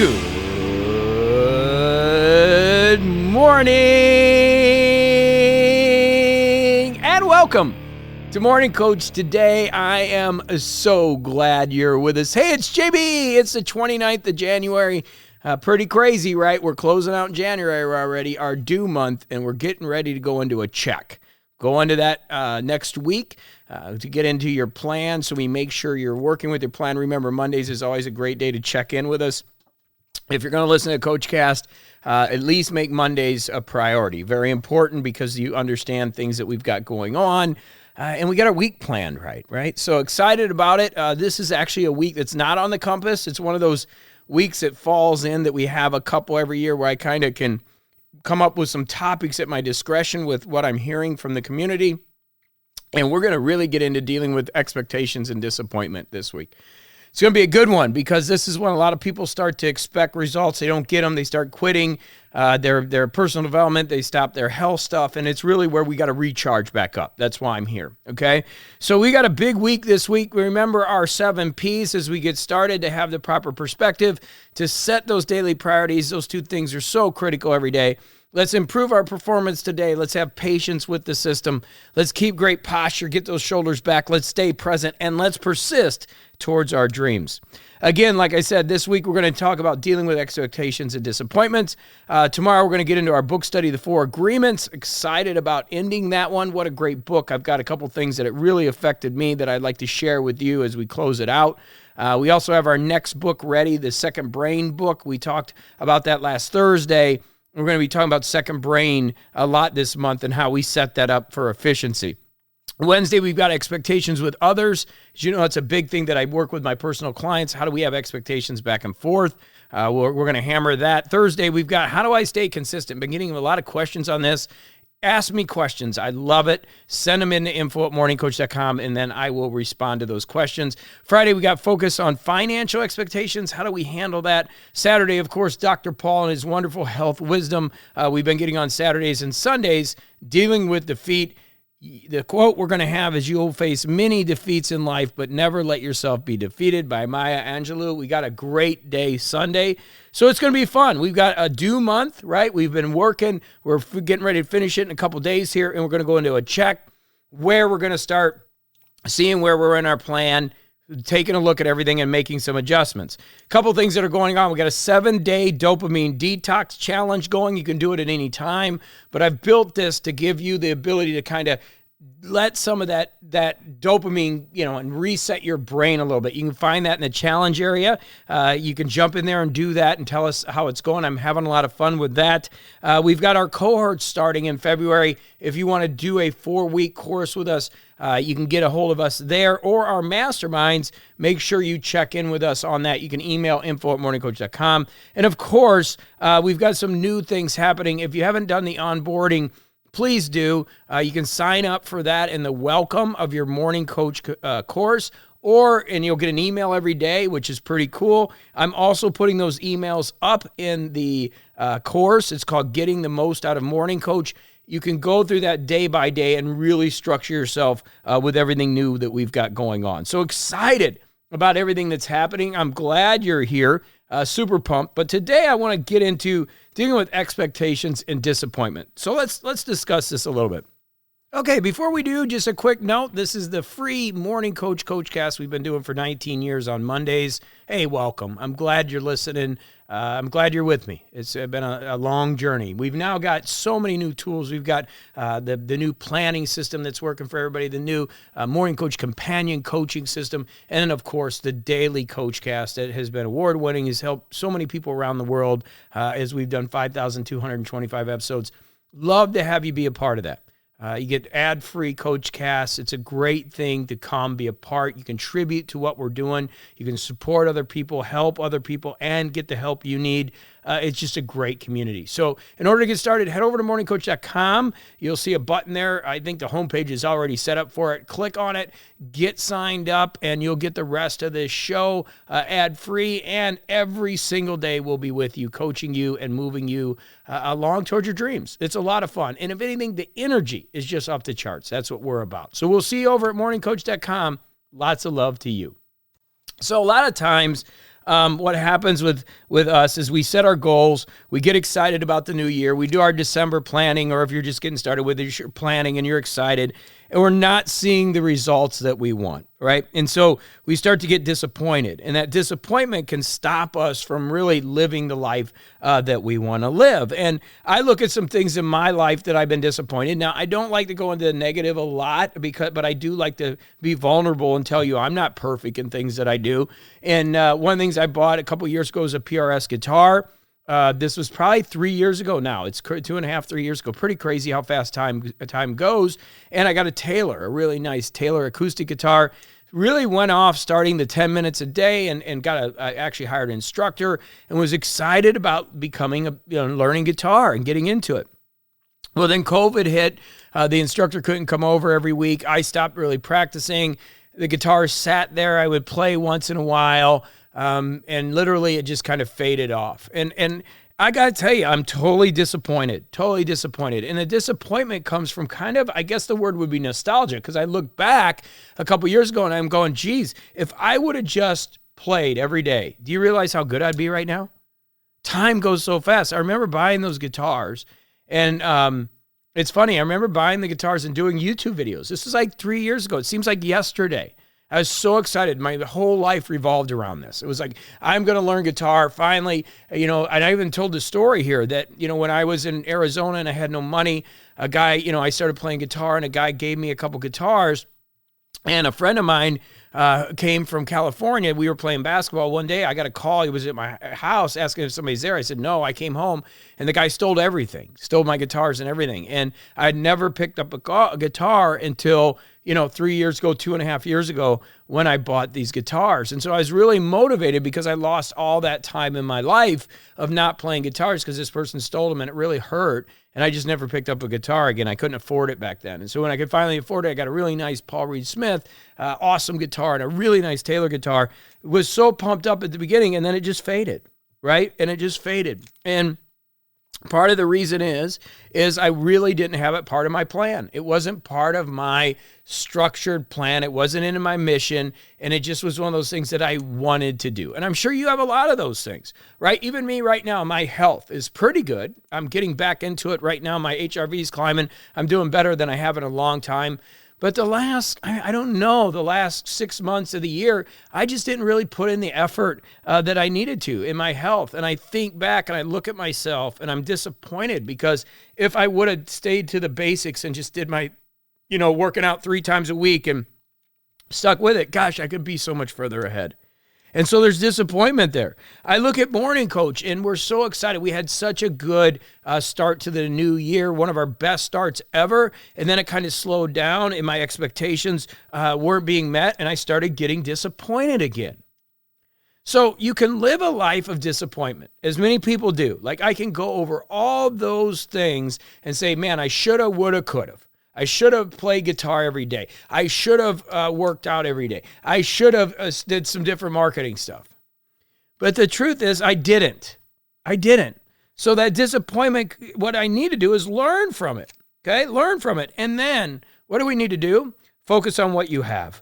Good morning and welcome to Morning Coach. Today, I am so glad you're with us. Hey, it's JB. It's the 29th of January. Pretty crazy, right? We're closing out in January already, our due month, and we're getting ready to go into a check. Go into that next week to get into your plan, so we make sure you're working with your plan. Remember, Mondays is always a great day to check in with us. If you're going to listen to CoachCast, at least make Mondays a priority. Very important because you understand things that we've got going on. And we got our week planned right? So excited about it. This is actually a week that's not on the compass. It's one of those weeks that falls in that we have a couple every year where I kind of can come up with some topics at my discretion with what I'm hearing from the community. And we're going to really get into dealing with expectations and disappointment this week. It's going to be a good one because this is when a lot of people start to expect results. They don't get them. They start quitting their personal development. They stop their health stuff, and it's really where we got to recharge back up. That's why I'm here, okay? So we got a big week this week. Remember our 7 Ps as we get started to have the proper perspective, to set those daily priorities. Those 2 things are so critical every day. Let's improve our performance today. Let's have patience with the system. Let's keep great posture, get those shoulders back. Let's stay present, and let's persist towards our dreams. Again, like I said, this week we're going to talk about dealing with expectations and disappointments. Tomorrow we're going to get into our book study, The 4 Agreements. Excited about ending that one. What a great book. I've got a couple things that it really affected me that I'd like to share with you as we close it out. We also have our next book ready, the Second Brain book. We talked about that last Thursday. We're going to be talking about Second Brain a lot this month and how we set that up for efficiency. Wednesday, we've got expectations with others. As you know, it's a big thing that I work with my personal clients. How do we have expectations back and forth? We're going to hammer that. Thursday, we've got how do I stay consistent? Been getting a lot of questions on this. Ask me questions. I love it. Send them in to info@morningcoach.com, and then I will respond to those questions. Friday, we got focus on financial expectations. How do we handle that? Saturday, of course, Dr. Paul and his wonderful health wisdom. We've been getting on Saturdays and Sundays, dealing with defeat. The quote we're going to have is, you'll face many defeats in life, but never let yourself be defeated, by Maya Angelou. We got a great day Sunday. So it's going to be fun. We've got a due month, right? We've been working. We're getting ready to finish it in a couple days here, and we're going to go into a check where we're going to start seeing where we're in our plan, taking a look at everything and making some adjustments. A couple things that are going on. We got a 7-day dopamine detox challenge going. You can do it at any time, but I've built this to give you the ability to kind of let some of that dopamine, and reset your brain a little bit. You can find that in the challenge area. You can jump in there and do that and tell us how it's going. I'm having a lot of fun with that. We've got our cohorts starting in February. If you want to do a 4-week course with us, you can get a hold of us there, or our masterminds. Make sure you check in with us on that. You can email info@morningcoach.com. And of course, we've got some new things happening. If you haven't done the onboarding, please do. You can sign up for that in the welcome of your Morning Coach course, and you'll get an email every day, which is pretty cool. I'm also putting those emails up in the course. It's called Getting the Most Out of Morning Coach. You can go through that day by day and really structure yourself with everything new that we've got going on. So excited about everything that's happening. I'm glad you're here. Super pumped. But today I want to get into dealing with expectations and disappointment. So let's discuss this a little bit. Okay, before we do, just a quick note. This is the free Morning Coach CoachCast we've been doing for 19 years on Mondays. Hey, welcome. I'm glad you're listening. I'm glad you're with me. It's been a long journey. We've now got so many new tools. We've got the new planning system that's working for everybody, the new Morning Coach companion coaching system, and then, of course, the daily CoachCast that has been award-winning, has helped so many people around the world as we've done 5,225 episodes. Love to have you be a part of that. You get ad-free CoachCast. It's a great thing to come be a part. You contribute to what we're doing. You can support other people, help other people, and get the help you need. It's just a great community. So in order to get started, head over to morningcoach.com. You'll see a button there. I think the homepage is already set up for it. Click on it, get signed up, and you'll get the rest of this show ad-free. And every single day we'll be with you, coaching you and moving you along towards your dreams. It's a lot of fun. And if anything, the energy is just off the charts. That's what we're about. So we'll see you over at morningcoach.com. Lots of love to you. So a lot of times, what happens with us is we set our goals, we get excited about the new year, we do our December planning, or if you're just getting started with your planning and you're excited, and we're not seeing the results that we want, right? And so we start to get disappointed, and that disappointment can stop us from really living the life that we want to live. And I look at some things in my life that I've been disappointed. Now, I don't like to go into the negative a lot, but I do like to be vulnerable and tell you I'm not perfect in things that I do. And one of the things I bought a couple years ago is a PRS guitar. This was probably 3 years ago now. It's 2.5, 3 years ago. Pretty crazy how fast time goes. And I got a really nice Taylor acoustic guitar. Really went off starting the 10 minutes a day and I actually hired an instructor and was excited about becoming learning guitar and getting into it. Well, then COVID hit. The instructor couldn't come over every week. I stopped really practicing. The guitar sat there. I would play once in a while. And literally it just kind of faded off. And I got to tell you, I'm totally disappointed. And the disappointment comes from kind of, I guess the word would be nostalgia, because I look back a couple years ago and I'm going, geez, if I would have just played every day, do you realize how good I'd be right now? Time goes so fast. I remember buying those guitars and, it's funny. I remember buying the guitars and doing YouTube videos. This is like 3 years ago. It seems like yesterday. I was so excited. My whole life revolved around this. It was like, I'm going to learn guitar finally, and I even told the story here that, when I was in Arizona and I had no money, a guy, I started playing guitar and a guy gave me a couple guitars, and a friend of mine came from California. We were playing basketball one day. I got a call. He was at my house asking if somebody's there. I said, no, I came home, and the guy stole everything, stole my guitars and everything. And I'd never picked up a guitar until 3 years ago, 2.5 years ago, when I bought these guitars. And so I was really motivated because I lost all that time in my life of not playing guitars because this person stole them and it really hurt. And I just never picked up a guitar again. I couldn't afford it back then. And so when I could finally afford it, I got a really nice Paul Reed Smith, awesome guitar, and a really nice Taylor guitar. It was so pumped up at the beginning, and then it just faded, right? And it just faded. And part of the reason is I really didn't have it part of my plan. It wasn't part of my structured plan. It wasn't in my mission. And it just was one of those things that I wanted to do. And I'm sure you have a lot of those things, right? Even me right now, my health is pretty good. I'm getting back into it right now. My HRV is climbing. I'm doing better than I have in a long time. But the last 6 months of the year, I just didn't really put in the effort that I needed to in my health. And I think back and I look at myself and I'm disappointed because if I would have stayed to the basics and just did my, working out 3 times a week and stuck with it, gosh, I could be so much further ahead. And so there's disappointment there. I look at Morning Coach, and we're so excited. We had such a good start to the new year, one of our best starts ever. And then it kind of slowed down, and my expectations weren't being met, and I started getting disappointed again. So you can live a life of disappointment, as many people do. Like I can go over all those things and say, man, I shoulda, woulda, coulda. I should have played guitar every day. I should have worked out every day. I should have did some different marketing stuff. But the truth is I didn't. So that disappointment, what I need to do is learn from it. Okay? Learn from it. And then what do we need to do? Focus on what you have.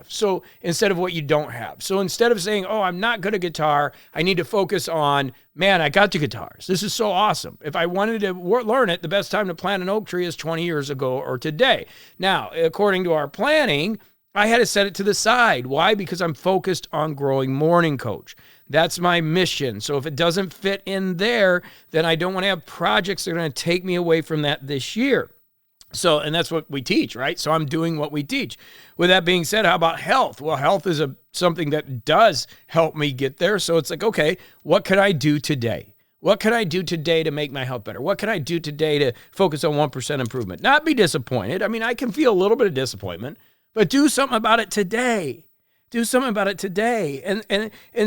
So instead of what you don't have. So instead of saying, oh, I'm not good at guitar, I need to focus on, man, I got the guitars. This is so awesome. If I wanted to learn it, the best time to plant an oak tree is 20 years ago or today. Now, according to our planning, I had to set it to the side. Why? Because I'm focused on growing Morning Coach. That's my mission. So if it doesn't fit in there, then I don't want to have projects that are going to take me away from that this year. So, and that's what we teach, right? So I'm doing what we teach. With that being said, how about health? Well, health is something that does help me get there. So it's like, okay, what can I do today? What can I do today to make my health better? What can I do today to focus on 1% improvement? Not be disappointed. I mean, I can feel a little bit of disappointment, but do something about it today. And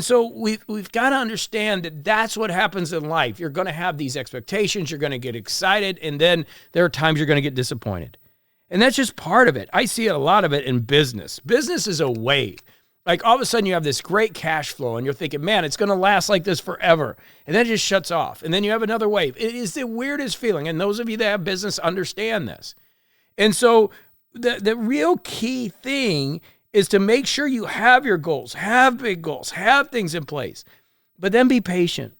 so we've got to understand that that's what happens in life. You're going to have these expectations. You're going to get excited. And then there are times you're going to get disappointed. And that's just part of it. I see a lot of it in business. Business is a wave. Like all of a sudden you have this great cash flow and you're thinking, man, it's going to last like this forever. And then it just shuts off. And then you have another wave. It is the weirdest feeling. And those of you that have business understand this. And so the real key thing is to make sure you have your goals, have big goals, have things in place, but then be patient.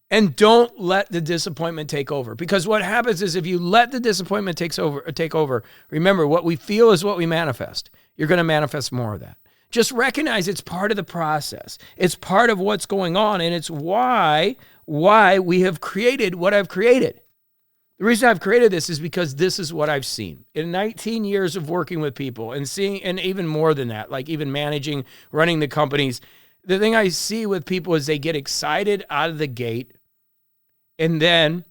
And don't let the disappointment take over. Because what happens is if you let the disappointment take over, remember, what we feel is what we manifest. You're going to manifest more of that. Just recognize it's part of the process. It's part of what's going on, and it's why we have created what I've created. The reason I've created this is because this is what I've seen. In 19 years of working with people and seeing, and even more than that, like even managing, running the companies, the thing I see with people is they get excited out of the gate, and then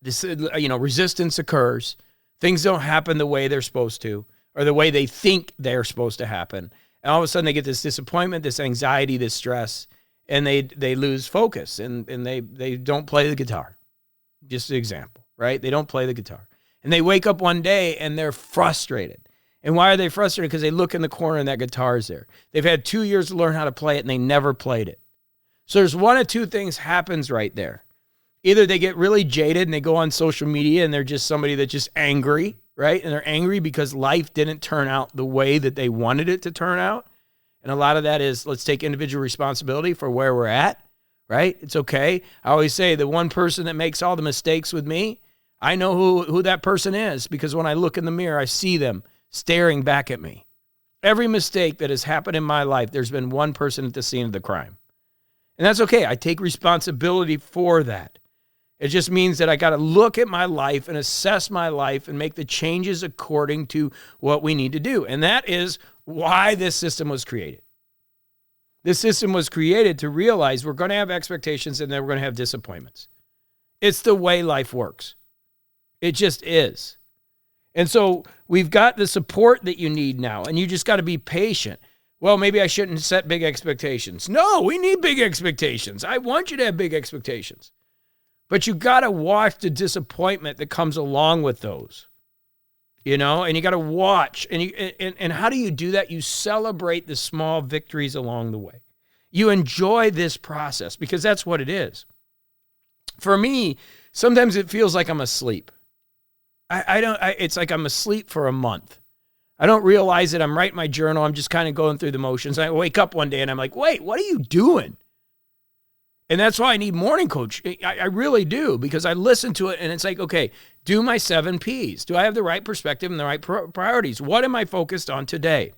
this, resistance occurs. Things don't happen the way they're supposed to, or the way they think they're supposed to happen. And all of a sudden they get this disappointment, this anxiety, this stress, and they lose focus, and they don't play the guitar. Just an example, right? They don't play the guitar. And they wake up one day and they're frustrated. And why are they frustrated? Because they look in the corner and that guitar is there. They've had 2 years to learn how to play it and they never played it. So there's one of two things happens right there. Either they get really jaded and they go on social media and they're just somebody that's just angry, right? And they're angry because life didn't turn out the way that they wanted it to turn out. And a lot of that is, let's take individual responsibility for where we're at, right? It's okay. I always say the one person that makes all the mistakes with me, I know who that person is, because when I look in the mirror, I see them staring back at me. Every mistake that has happened in my life, there's been one person at the scene of the crime. And that's okay. I take responsibility for that. It just means that I got to look at my life and assess my life and make the changes according to what we need to do. And that is why this system was created. This system was created to realize we're going to have expectations and then we're going to have disappointments. It's the way life works. It just is. And so we've got the support that you need now, and you just got to be patient. Well, maybe I shouldn't set big expectations. No, we need big expectations. I want you to have big expectations. But you got to watch the disappointment that comes along with those, and you got to watch. And how do you do that? You celebrate the small victories along the way. You enjoy this process because that's what it is. For me, sometimes it feels like I'm asleep. It's like I'm asleep for a month. I don't realize it. I'm writing my journal. I'm just kind of going through the motions. I wake up one day and I'm like, wait, what are you doing? And that's why I need Morning Coach. I really do, because I listen to it and it's like, okay, do my 7 Ps. Do I have the right perspective and the right priorities? What am I focused on today?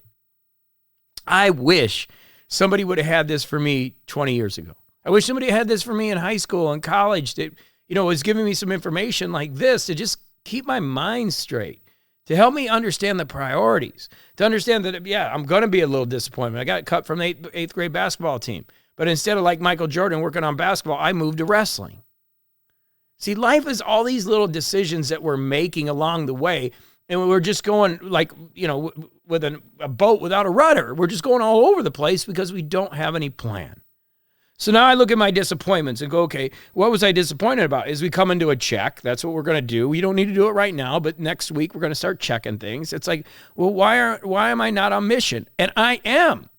I wish somebody would have had this for me 20 years ago. I wish somebody had this for me in high school and college that, was giving me some information like this to just keep my mind straight, to help me understand the priorities, to understand that, I'm going to be a little disappointed. I got cut from the eighth grade basketball team. But instead of like Michael Jordan working on basketball, I moved to wrestling. See, life is all these little decisions that we're making along the way. And we're just going like, with a boat without a rudder. We're just going all over the place because we don't have any plan. So now I look at my disappointments and go, okay, what was I disappointed about? As we come into a check, that's what we're going to do. We don't need to do it right now, but next week we're going to start checking things. It's like, well, why am I not on mission? And I am.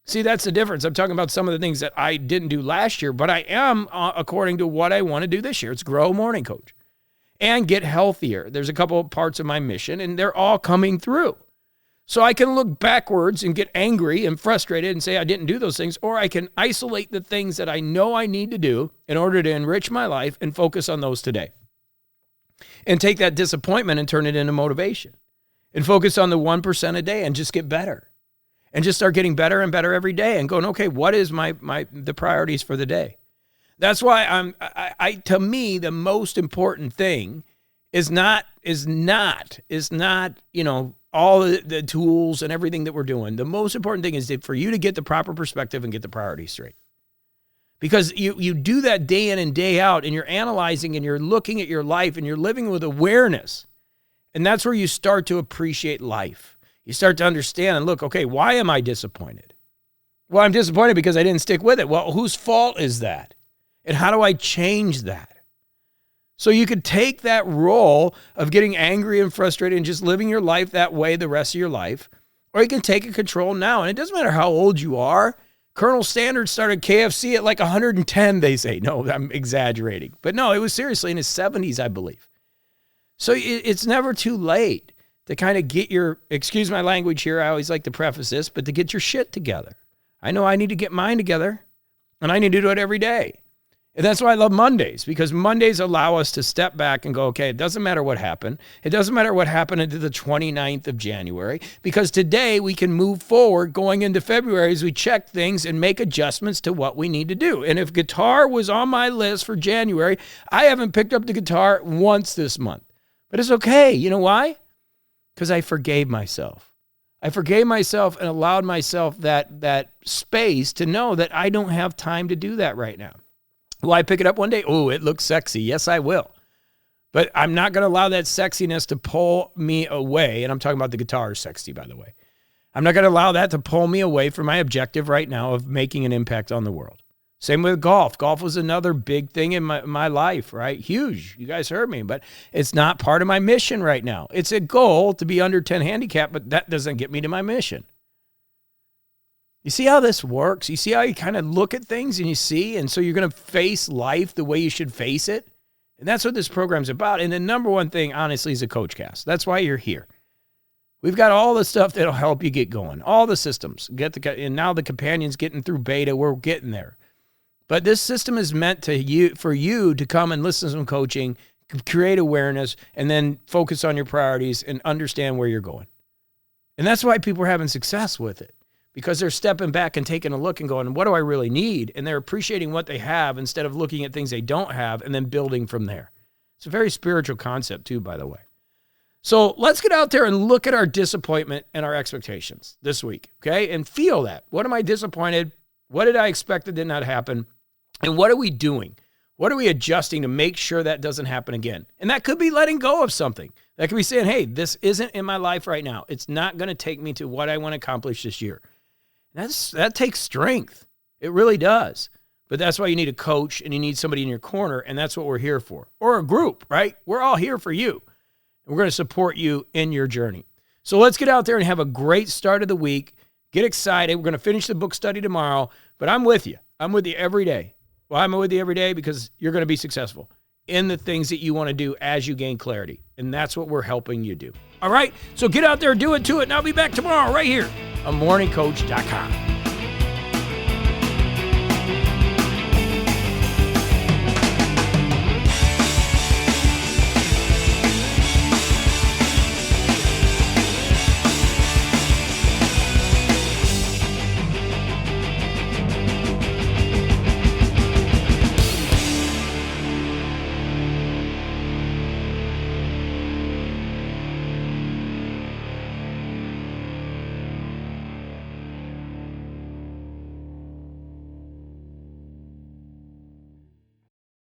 See, that's the difference. I'm talking about some of the things that I didn't do last year, but I am according to what I want to do this year. It's grow Morning Coach and get healthier. There's a couple of parts of my mission, and they're all coming through. So I can look backwards and get angry and frustrated and say I didn't do those things, or I can isolate the things that I know I need to do in order to enrich my life and focus on those today. And take that disappointment and turn it into motivation. And focus on the 1% a day and just get better. And just start getting better and better every day and going, okay, what is the priorities for the day? That's why to me, the most important thing is not, all the tools and everything that we're doing. The most important thing is for you to get the proper perspective and get the priorities straight. Because you do that day in and day out, and you're analyzing and you're looking at your life and you're living with awareness. And that's where you start to appreciate life. You start to understand and look, okay, why am I disappointed? Well, I'm disappointed because I didn't stick with it. Well, whose fault is that? And how do I change that? So you could take that role of getting angry and frustrated and just living your life that way the rest of your life, or you can take a control now. And it doesn't matter how old you are. Colonel Sanders started KFC at like 110, they say. No, I'm exaggerating. But no, it was seriously in his 70s, I believe. So it's never too late to kind of get excuse my language here, I always like to preface this, but to get your shit together. I know I need to get mine together, and I need to do it every day. And that's why I love Mondays, because Mondays allow us to step back and go, okay, it doesn't matter what happened. It doesn't matter what happened into the 29th of January, because today we can move forward going into February as we check things and make adjustments to what we need to do. And if guitar was on my list for January, I haven't picked up the guitar once this month. But it's okay. You know why? Because I forgave myself. I forgave myself and allowed myself that space to know that I don't have time to do that right now. Will I pick it up one day? Oh, it looks sexy. Yes, I will. But I'm not going to allow that sexiness to pull me away. And I'm talking about the guitar is sexy, by the way. I'm not going to allow that to pull me away from my objective right now of making an impact on the world. Same with golf. Golf was another big thing in my life, right? Huge. You guys heard me, but it's not part of my mission right now. It's a goal to be under 10 handicap, but that doesn't get me to my mission. You see how this works? You see how you kind of look at things and you see, and so you're going to face life the way you should face it? And that's what this program's about. And the number one thing, honestly, is a coach cast. That's why you're here. We've got all the stuff that'll help you get going, all the systems. And now the companion's getting through beta. We're getting there. But this system is meant for you to come and listen to some coaching, create awareness, and then focus on your priorities and understand where you're going. And that's why people are having success with it. Because they're stepping back and taking a look and going, what do I really need? And they're appreciating what they have instead of looking at things they don't have and then building from there. It's a very spiritual concept too, by the way. So let's get out there and look at our disappointment and our expectations this week, okay? And feel that. What am I disappointed? What did I expect that did not happen? And what are we doing? What are we adjusting to make sure that doesn't happen again? And that could be letting go of something. That could be saying, hey, this isn't in my life right now. It's not going to take me to what I want to accomplish this year. That takes strength. It really does. But that's why you need a coach and you need somebody in your corner, and that's what we're here for. Or a group, right? We're all here for you. And we're going to support you in your journey. So let's get out there and have a great start of the week. Get excited. We're going to finish the book study tomorrow, but I'm with you. I'm with you every day. Well, I'm with you every day because you're going to be successful in the things that you want to do as you gain clarity. And that's what we're helping you do. All right? So get out there, do it to it, and I'll be back tomorrow right here on MorningCoach.com.